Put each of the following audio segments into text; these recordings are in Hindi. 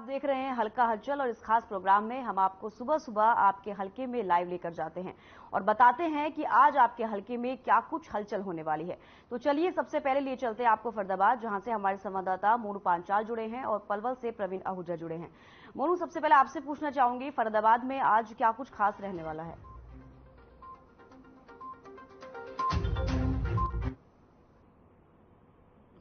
आप देख रहे हैं हल्का हलचल और इस खास प्रोग्राम में हम आपको सुबह सुबह आपके हलके में लाइव लेकर जाते हैं और बताते हैं कि आज आपके हलके में क्या कुछ हलचल होने वाली है। तो चलिए सबसे पहले लिए चलते हैं आपको फरीदाबाद, जहां से हमारे संवाददाता मोनू पांचाल जुड़े हैं और पलवल से प्रवीण आहूजा जुड़े हैं। मोनू, सबसे पहले आपसे पूछना चाहूंगी फरीदाबाद में आज क्या कुछ खास रहने वाला है?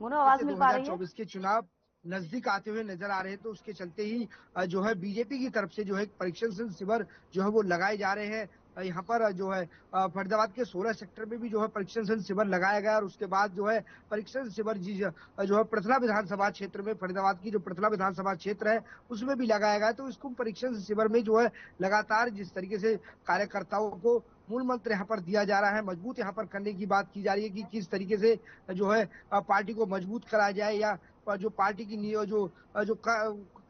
मोनू, आवाज मिल पा रही है? 2024 के चुनाव नजदीक आते हुए नजर आ रहे हैं, तो उसके चलते ही जो है बीजेपी की तरफ से जो है परीक्षण शिविर जो है वो लगाए जा रहे हैं। यहाँ पर जो है फरीदाबाद के 16 सेक्टर में भी जो है परीक्षण शिविर लगाया गया और उसके बाद जो है परीक्षण शिविर जो है पृथला विधानसभा क्षेत्र में, फरीदाबाद की जो पृथला विधानसभा क्षेत्र है उसमें भी लगाया गया। तो इसको परीक्षण शिविर में जो है लगातार जिस तरीके से कार्यकर्ताओं को मूल मंत्र यहाँ पर दिया जा रहा है, मजबूत यहाँ पर करने की बात की जा रही है कि किस तरीके से जो है पार्टी को मजबूत कराया जाए या जो पार्टी की जो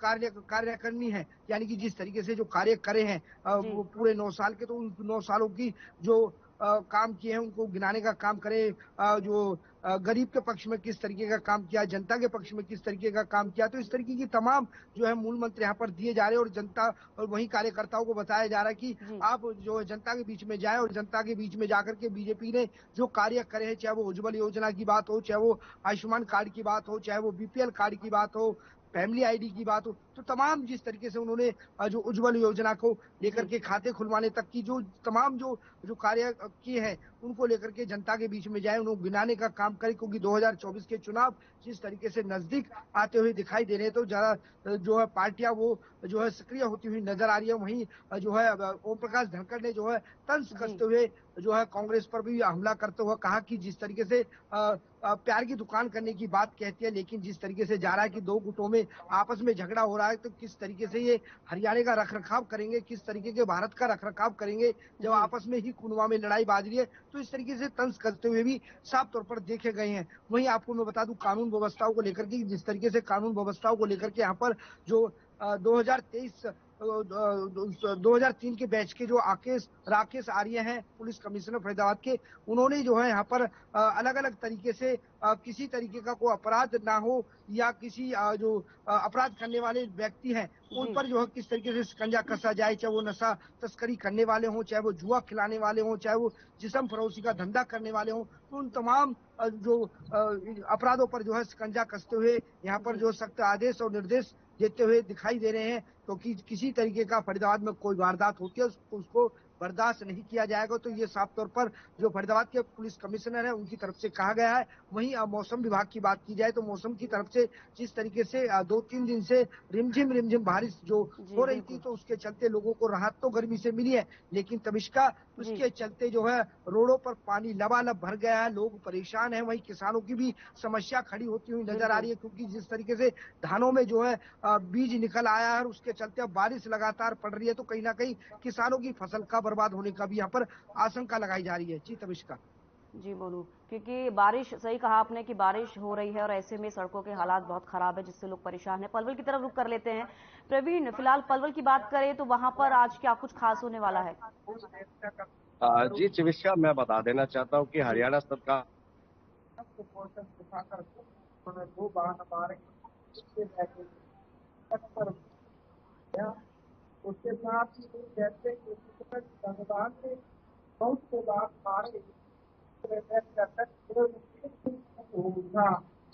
कार्य करनी है, यानी कि जिस तरीके से जो कार्य करे हैं वो पूरे 9 साल के, तो उन 9 सालों की जो काम किए हैं उनको गिनाने का काम करे। जो गरीब के पक्ष में किस तरीके का काम किया, जनता के पक्ष में किस तरीके का काम किया, तो इस तरीके की तमाम जो है मूल मंत्र यहाँ पर दिए जा रहे हैं और जनता और वही कार्यकर्ताओं को बताया जा रहा है कि आप जो है जनता के बीच में जाए और जनता के बीच में जाकर के बीजेपी ने जो कार्य करे हैं, चाहे वो उज्ज्वल योजना की बात हो, चाहे वो आयुष्मान कार्ड की बात हो, चाहे वो बीपीएल कार्ड की बात हो, फैमिली आईडी की बात हो, तो तमाम जिस तरीके से उन्होंने जो उज्ज्वल योजना को लेकर के खाते खुलवाने तक की जो तमाम जो कार्य किए हैं उनको लेकर के जनता के बीच में जाए, उन्हें गिनाने का काम करे। क्योंकि 2024 के चुनाव जिस तरीके से नजदीक आते हुए दिखाई दे रहे हैं, तो ज्यादा जो है पार्टियां वो जो है सक्रिय होती हुई नजर आ रही है। वहीं जो है ओम प्रकाश धनखड़ ने जो है तंज कसते हुए जो है कांग्रेस पर भी हमला करते हुए कहा कि जिस तरीके से प्यार की दुकान करने की बात कहती है, लेकिन जिस तरीके से जा रहा है कि दो गुटों में आपस में झगड़ा हो रहा है, तो किस तरीके से ये हरियाणा का रखरखाव करेंगे, किस तरीके के भारत का रखरखाव करेंगे जब आपस में ही कुनवा में लड़ाई बाज रही है। तो इस तरीके से तंज करते हुए भी साफ तौर पर देखे गए हैं। वहीं आपको मैं बता दूं कानून व्यवस्थाओं को लेकर के, जिस तरीके से कानून व्यवस्थाओं को लेकर के यहाँ पर जो 2003 के बैच के जो राकेश आर्य हैं पुलिस कमिश्नर फरीदाबाद के, उन्होंने जो है यहाँ पर अलग अलग तरीके से किसी तरीके का कोई अपराध ना हो या किसी जो अपराध करने वाले व्यक्ति हैं उन पर जो है किस तरीके से शिकंजा कसा जाए, चाहे वो नशा तस्करी करने वाले हों, चाहे वो जुआ खिलाने वाले हों, चाहे वो जिस्म फरोशी का धंधा करने वाले हों, तो उन तमाम जो अपराधों पर जो है शिकंजा कसते हुए यहाँ पर जो सख्त आदेश और निर्देश देते हुए दिखाई दे रहे हैं। क्योंकि किसी तरीके का फरीदाबाद में कोई वारदात होती है उसको बर्दाश्त नहीं किया जाएगा। तो ये साफ तौर पर जो फरीदाबाद के पुलिस कमिश्नर है उनकी तरफ से कहा गया है। वहीं मौसम विभाग की बात की जाए तो मौसम की तरफ से जिस तरीके से 2-3 दिन से रिमझिम बारिश जो हो रही थी, तो उसके चलते लोगों को राहत तो गर्मी से मिली है, लेकिन तमिश्का उसके चलते जो है रोडों पर पानी लबालब भर गया है, लोग परेशान हैं। वहीं किसानों की भी समस्या खड़ी होती हुई नजर आ रही है, क्योंकि जिस तरीके से धानों में जो है बीज निकल आया है, उसके चलते अब बारिश लगातार पड़ रही है, तो कहीं ना कहीं किसानों की फसल का बर्बाद होने का भी यहाँ पर आशंका लगाई जा रही है। जी तमिश्का। जी मोनू, क्योंकि बारिश, सही कहा आपने कि बारिश हो रही है और ऐसे में सड़कों के हालात बहुत खराब है जिससे लोग परेशान हैं। पलवल की तरफ रुख कर लेते हैं। प्रवीण, फिलहाल पलवल की बात करें तो वहां पर आज क्या कुछ खास होने वाला है? जी तमिश्का, मैं बता देना चाहता हूँ कि हरियाणा सरकार उसके साथ ही जैसे संविधान में बहुत से बात मारे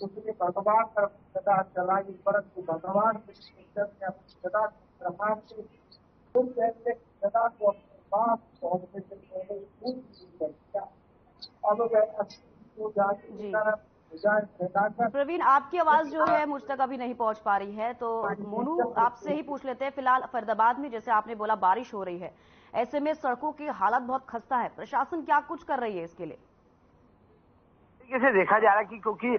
उसने भगवान पर सदा चलाई, परंतु भगवान सदा प्रभाव से सदा को अपने बात पहुंचने से पहले अब वह प्रवीण, आपकी आवाज जो है मुझ तक अभी नहीं पहुंच पा रही है, तो मोनू आपसे ही पूछ लेते हैं। फिलहाल फरीदाबाद में जैसे आपने बोला बारिश हो रही है, ऐसे में सड़कों की हालत बहुत खस्ता है, प्रशासन क्या कुछ कर रही है इसके लिए? से देखा जा रहा है कि क्योंकि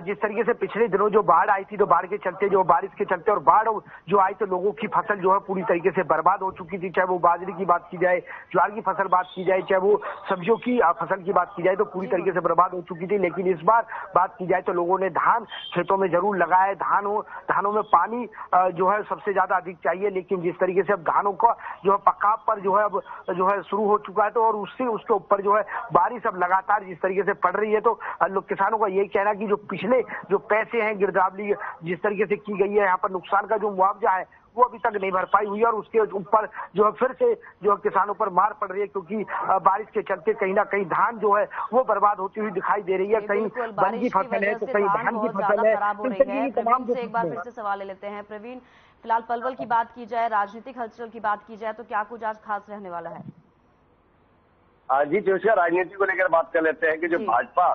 जिस तरीके से पिछले दिनों जो बाढ़ आई थी, तो बाढ़ के चलते जो बारिश के चलते और बाढ़ जो आई तो लोगों की फसल जो है पूरी तरीके से बर्बाद हो चुकी थी। चाहे वो बाजरे की बात की जाए, ज्वार की फसल बात की जाए, चाहे वो सब्जियों की फसल की बात की जाए, तो पूरी तरीके से बर्बाद हो चुकी थी। लेकिन इस बार बात की जाए तो लोगों ने धान खेतों में जरूर लगाया है। धानों में पानी जो है सबसे ज्यादा अधिक चाहिए, लेकिन जिस तरीके से अब धानों का जो है पकाव पर जो है अब जो है शुरू हो चुका है, तो और उसके ऊपर जो है बारिश अब लगातार जिस तरीके से पड़ रही है, तो किसानों का यही कहना है कि जो पिछले जो पैसे हैं गिरदावरी जिस तरीके से की गई है, यहाँ पर नुकसान का जो मुआवजा है वो अभी तक नहीं भरपाई हुई है और उसके ऊपर जो है फिर से जो है किसानों पर मार पड़ रही है, क्योंकि बारिश के चलते कहीं ना कहीं धान जो है वो बर्बाद होती हुई दिखाई दे रही है। कहीं वन की फसल है तो कहीं धान की फसल है। प्रवीण से एक बार फिर से सवाल ले लेते हैं। प्रवीण, फिलहाल पलवल की बात की जाए, राजनीतिक हलचल की बात की जाए तो क्या कुछ आज खास रहने वाला है? जी जोशिया, राजनीति को लेकर बात कर लेते हैं कि जो भाजपा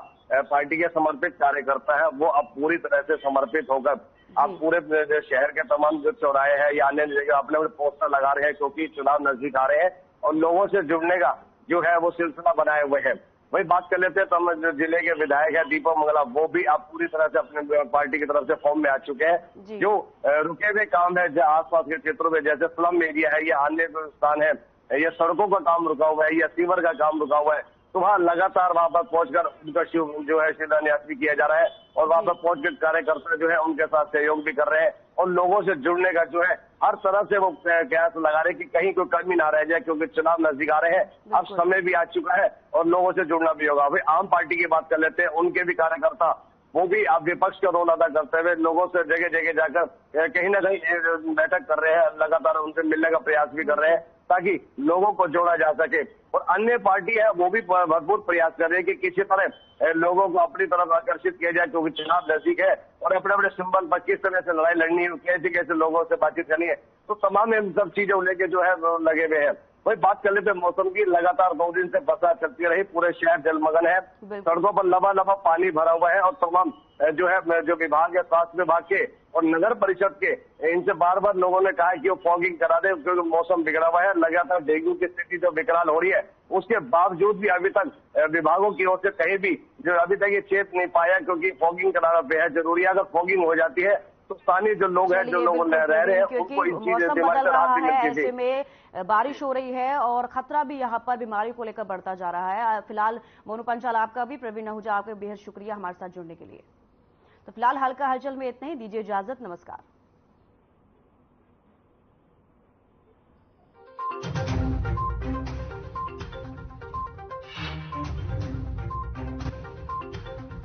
पार्टी के समर्पित कार्यकर्ता है वो अब पूरी तरह से समर्पित होकर आप पूरे शहर के तमाम जो चौराहे हैं या अन्य जगह अपने अपने पोस्टर लगा रहे हैं, क्योंकि चुनाव नजदीक आ रहे हैं और लोगों से जुड़ने का जो है वो सिलसिला बनाए हुए है। वही बात कर लेते हैं तो जो जिले के विधायक है दीपक मंगला, वो भी अब पूरी तरह से अपने पार्टी की तरफ से फॉर्म में आ चुके हैं। जो रुके हुए काम है आसपास के क्षेत्रों में, जैसे स्लम एरिया है या अन्य स्थान है, ये सड़कों का काम रुका हुआ है या सीवर का काम रुका हुआ है, तो वहाँ लगातार वहां पर पहुंचकर उनका जो है शिलान्यास भी किया जा रहा है और वहां पर पहुंचकर कार्यकर्ता जो है उनके साथ सहयोग भी कर रहे हैं और लोगों से जुड़ने का जो है हर तरह से वो प्रयास लगा रहे हैं कि कहीं कोई कमी ना रह जाए, क्योंकि चुनाव नजदीक आ रहे हैं, अब समय भी आ चुका है और लोगों से जुड़ना भी होगा। भाई आम पार्टी की बात कर लेते हैं, उनके भी कार्यकर्ता वो भी अब विपक्ष का रोल अदा करते हुए लोगों से जगह जगह जाकर कहीं ना कहीं बैठक कर रहे हैं, लगातार उनसे मिलने का प्रयास भी कर रहे हैं ताकि लोगों को जोड़ा जा सके। और अन्य पार्टी है वो भी भरपूर प्रयास कर रही है कि किसी तरह लोगों को अपनी तरफ आकर्षित किया जाए, क्योंकि चुनाव नजदीक है और अपने अपने सिंबल पर किस तरह से लड़ाई लड़नी है, कैसे कैसे लोगों से बातचीत करनी है, तो तमाम इन सब चीजों लेके जो है लगे हुए हैं। वही बात कर लेते मौसम की, लगातार 2 दिन से बरसात चलती रही, पूरे शहर जलमग्न है, सड़कों पर लबालब पानी भरा हुआ है और तमाम जो है जो विभाग है स्वास्थ्य विभाग के और नगर परिषद के, इनसे बार बार लोगों ने कहा है कि वो फॉगिंग करा दे, क्योंकि मौसम बिगड़ा हुआ है, लगातार डेंगू की स्थिति जो विकराल हो रही है, उसके बावजूद भी अभी तक विभागों की ओर से कहीं भी जो अभी तक ये चेत नहीं पाया, क्योंकि फॉगिंग कराना बेहद जरूरी है। अगर फॉगिंग हो जाती है तो स्थानीय जो लोग हैं, जो लोग रह रहे हैं, उनको इन चीजें दिमाग से राहत भी मिलती थी। ऐसे में बारिश हो रही है और खतरा भी यहाँ पर बीमारी को लेकर बढ़ता जा रहा है। फिलहाल मोनू पंचाल आपका भी, प्रवीण आहूजा आपका बेहद शुक्रिया हमारे साथ जुड़ने के लिए। तो फिलहाल हल्का हलचल में इतना ही, दीजिए इजाजत, नमस्कार।